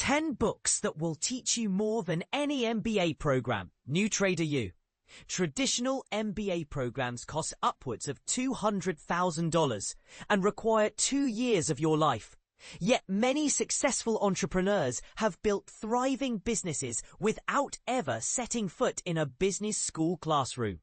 10 books that will teach you more than any MBA program. New Trader U. Traditional MBA programs cost upwards of $200,000 and require 2 years of your life. Yet many successful entrepreneurs have built thriving businesses without ever setting foot in a business school classroom.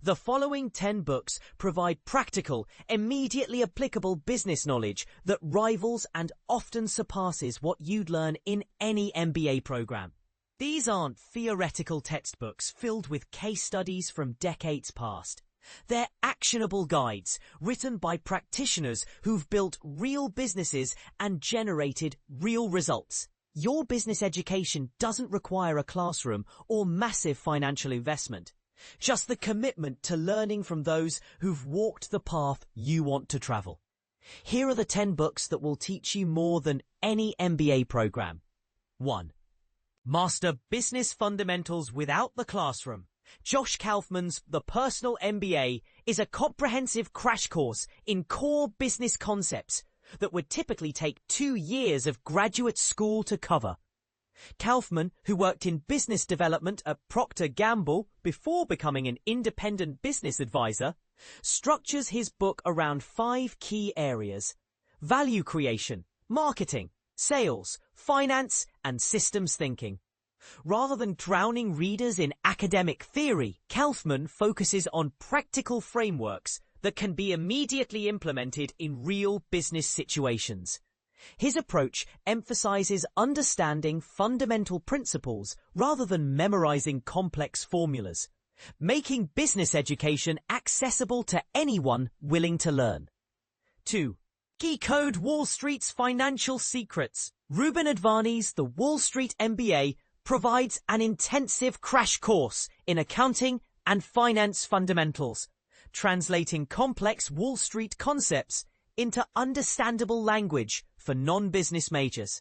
The following 10 books provide practical, immediately applicable business knowledge that rivals and often surpasses what you'd learn in any MBA program. These aren't theoretical textbooks filled with case studies from decades past. They're actionable guides written by practitioners who've built real businesses and generated real results. Your business education doesn't require a classroom or massive financial investment. Just the commitment to learning from those who've walked the path you want to travel. Here are the 10 books that will teach you more than any MBA program. 1. Master Business Fundamentals Without the Classroom. Josh Kaufman's The Personal MBA is a comprehensive crash course in core business concepts that would typically take 2 years of graduate school to cover. Kaufman, who worked in business development at Procter & Gamble before becoming an independent business advisor, structures his book around 5 key areas: value creation, marketing, sales, finance, and systems thinking. Rather than drowning readers in academic theory, Kaufman focuses on practical frameworks that can be immediately implemented in real business situations. His approach emphasizes understanding fundamental principles rather than memorizing complex formulas, making business education accessible to anyone willing to learn. 2. Decode Wall Street's Financial Secrets. Ruben Advani's The Wall Street MBA provides an intensive crash course in accounting and finance fundamentals, translating complex Wall Street concepts into understandable language for non-business majors.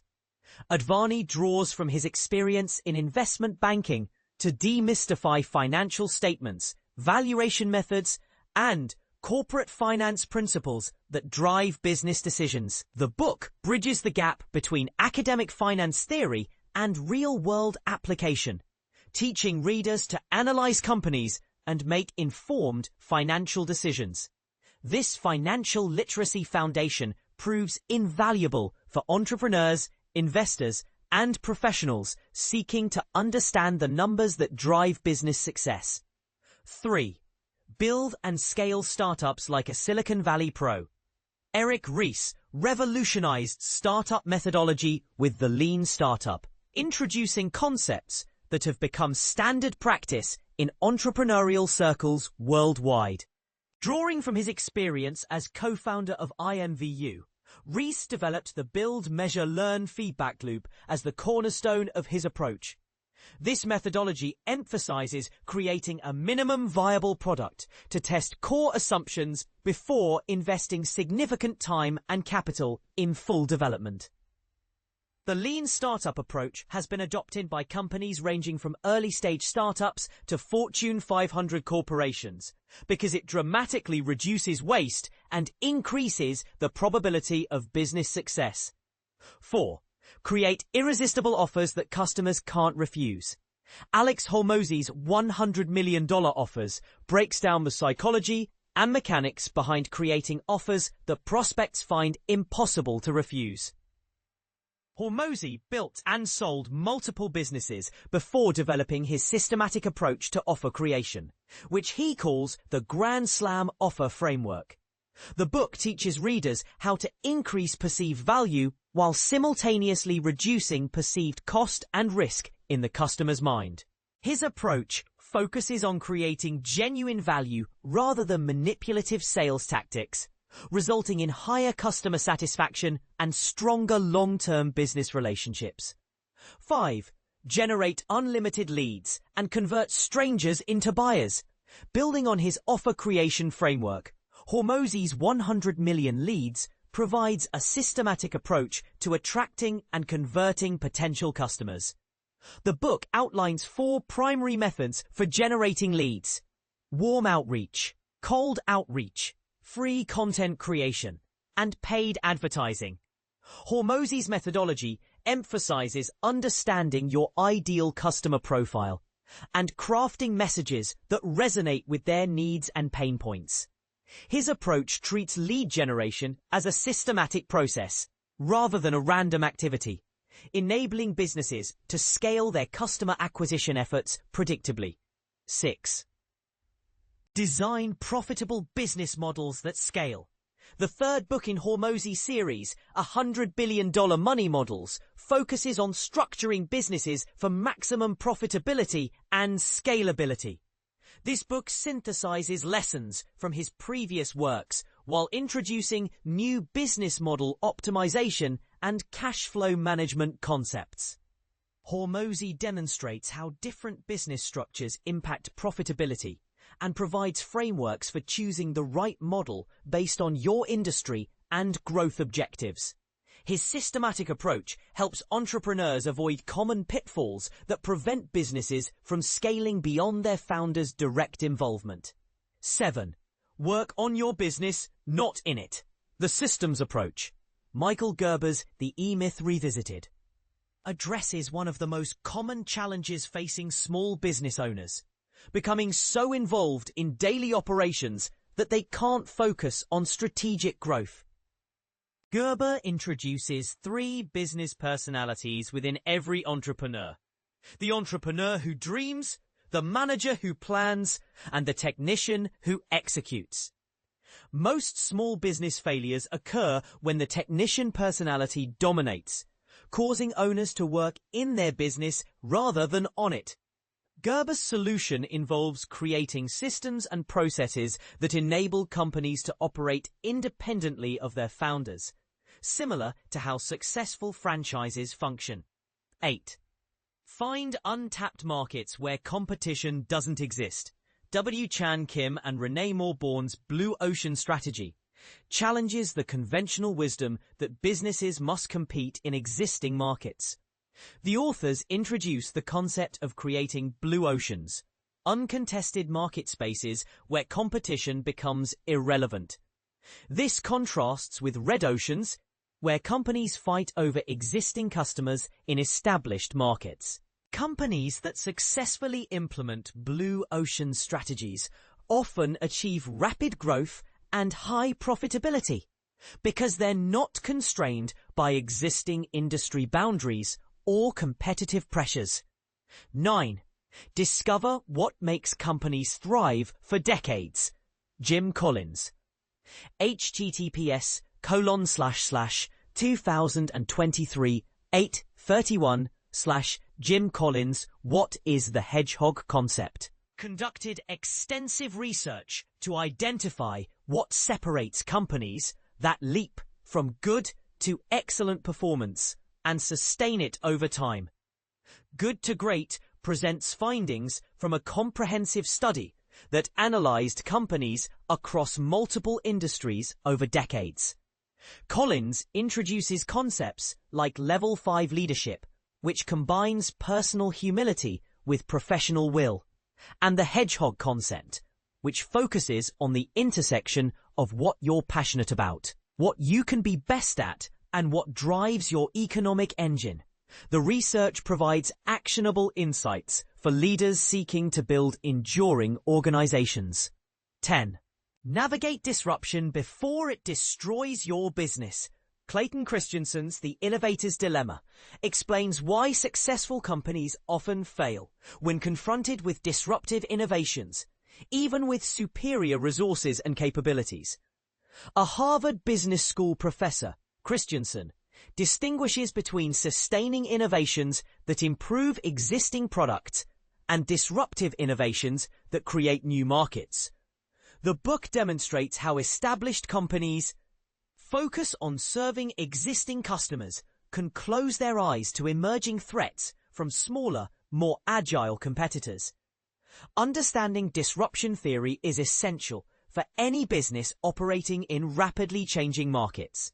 Advani draws from his experience in investment banking to demystify financial statements, valuation methods, and corporate finance principles that drive business decisions. The book bridges the gap between academic finance theory and real-world application, teaching readers to analyze companies and make informed financial decisions. This financial literacy foundation proves invaluable for entrepreneurs, investors, and professionals seeking to understand the numbers that drive business success. 3. Build and scale startups like a Silicon Valley pro. Eric Ries revolutionized startup methodology with the Lean Startup, introducing concepts that have become standard practice in entrepreneurial circles worldwide. Drawing from his experience as co-founder of IMVU, Ries developed the Build, Measure, Learn feedback loop as the cornerstone of his approach. This methodology emphasizes creating a minimum viable product to test core assumptions before investing significant time and capital in full development. The Lean Startup approach has been adopted by companies ranging from early-stage startups to Fortune 500 corporations because it dramatically reduces waste and increases the probability of business success. 4. Create irresistible offers that customers can't refuse. Alex Hormozi's $100 million offers breaks down the psychology and mechanics behind creating offers that prospects find impossible to refuse. Hormozi built and sold multiple businesses before developing his systematic approach to offer creation, which he calls the Grand Slam Offer Framework. The book teaches readers how to increase perceived value while simultaneously reducing perceived cost and risk in the customer's mind. His approach focuses on creating genuine value rather than manipulative sales tactics, resulting in higher customer satisfaction and stronger long-term business relationships. 5. Generate unlimited leads and convert strangers into buyers. Building on his offer creation framework, Hormozi's 100 million leads provides a systematic approach to attracting and converting potential customers. The book outlines 4 primary methods for generating leads: warm outreach, cold outreach, free content creation, and paid advertising. Hormozi's methodology emphasizes understanding your ideal customer profile and crafting messages that resonate with their needs and pain points. His approach treats lead generation as a systematic process rather than a random activity, enabling businesses to scale their customer acquisition efforts predictably. 6. Design profitable business models that scale. The third book in Hormozi's series, $100 billion Money Models, focuses on structuring businesses for maximum profitability and scalability. This book synthesizes lessons from his previous works while introducing new business model optimization and cash flow management concepts. Hormozi demonstrates how different business structures impact profitability and provides frameworks for choosing the right model based on your industry and growth objectives. His systematic approach helps entrepreneurs avoid common pitfalls that prevent businesses from scaling beyond their founders' direct involvement. 7. Work on your business, not in it. The systems approach. Michael Gerber's The E-Myth Revisited addresses one of the most common challenges facing small business owners: becoming so involved in daily operations that they can't focus on strategic growth. Gerber introduces 3 business personalities within every entrepreneur: the entrepreneur who dreams, the manager who plans, and the technician who executes. Most small business failures occur when the technician personality dominates, causing owners to work in their business rather than on it. Gerber's solution involves creating systems and processes that enable companies to operate independently of their founders, similar to how successful franchises function. 8. Find untapped markets where competition doesn't exist. W. Chan Kim and Renee Morborn's Blue Ocean Strategy challenges the conventional wisdom that businesses must compete in existing markets. The authors introduce the concept of creating blue oceans, uncontested market spaces where competition becomes irrelevant. This contrasts with red oceans, where companies fight over existing customers in established markets. Companies that successfully implement blue ocean strategies often achieve rapid growth and high profitability because they're not constrained by existing industry boundaries or competitive pressures. 9. Discover what makes companies thrive for decades. Jim Collins. https://2023/831/Jim Collins, What is the Hedgehog Concept? Conducted extensive research to identify what separates companies that leap from good to excellent performance and sustain it over time. Good to Great presents findings from a comprehensive study that analyzed companies across multiple industries over decades. Collins introduces concepts like Level 5 leadership, which combines personal humility with professional will, and the hedgehog concept, which focuses on the intersection of what you're passionate about, what you can be best at, and what drives your economic engine. The research provides actionable insights for leaders seeking to build enduring organizations. 10. Navigate disruption before it destroys your business. Clayton Christensen's The Innovator's Dilemma explains why successful companies often fail when confronted with disruptive innovations, even with superior resources and capabilities. A Harvard Business School professor, Christensen, distinguishes between sustaining innovations that improve existing products and disruptive innovations that create new markets. The book demonstrates how established companies focus on serving existing customers can close their eyes to emerging threats from smaller, more agile competitors. Understanding disruption theory is essential for any business operating in rapidly changing markets.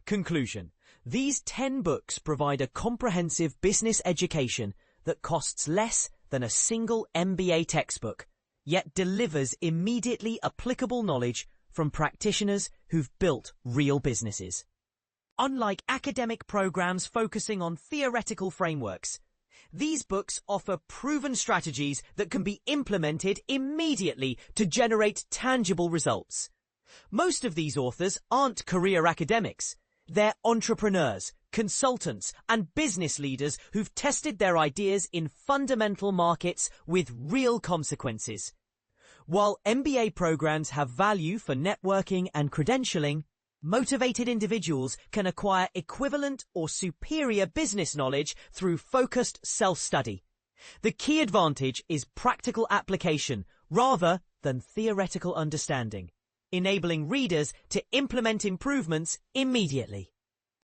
Conclusion: these 10 books provide a comprehensive business education that costs less than a single MBA textbook, yet delivers immediately applicable knowledge from practitioners who've built real businesses. Unlike academic programs focusing on theoretical frameworks, these books offer proven strategies that can be implemented immediately to generate tangible results. Most of these authors aren't career academics. They're entrepreneurs, consultants, and business leaders who've tested their ideas in fundamental markets with real consequences. While MBA programs have value for networking and credentialing, motivated individuals can acquire equivalent or superior business knowledge through focused self-study. The key advantage is practical application rather than theoretical understanding, enabling readers to implement improvements immediately.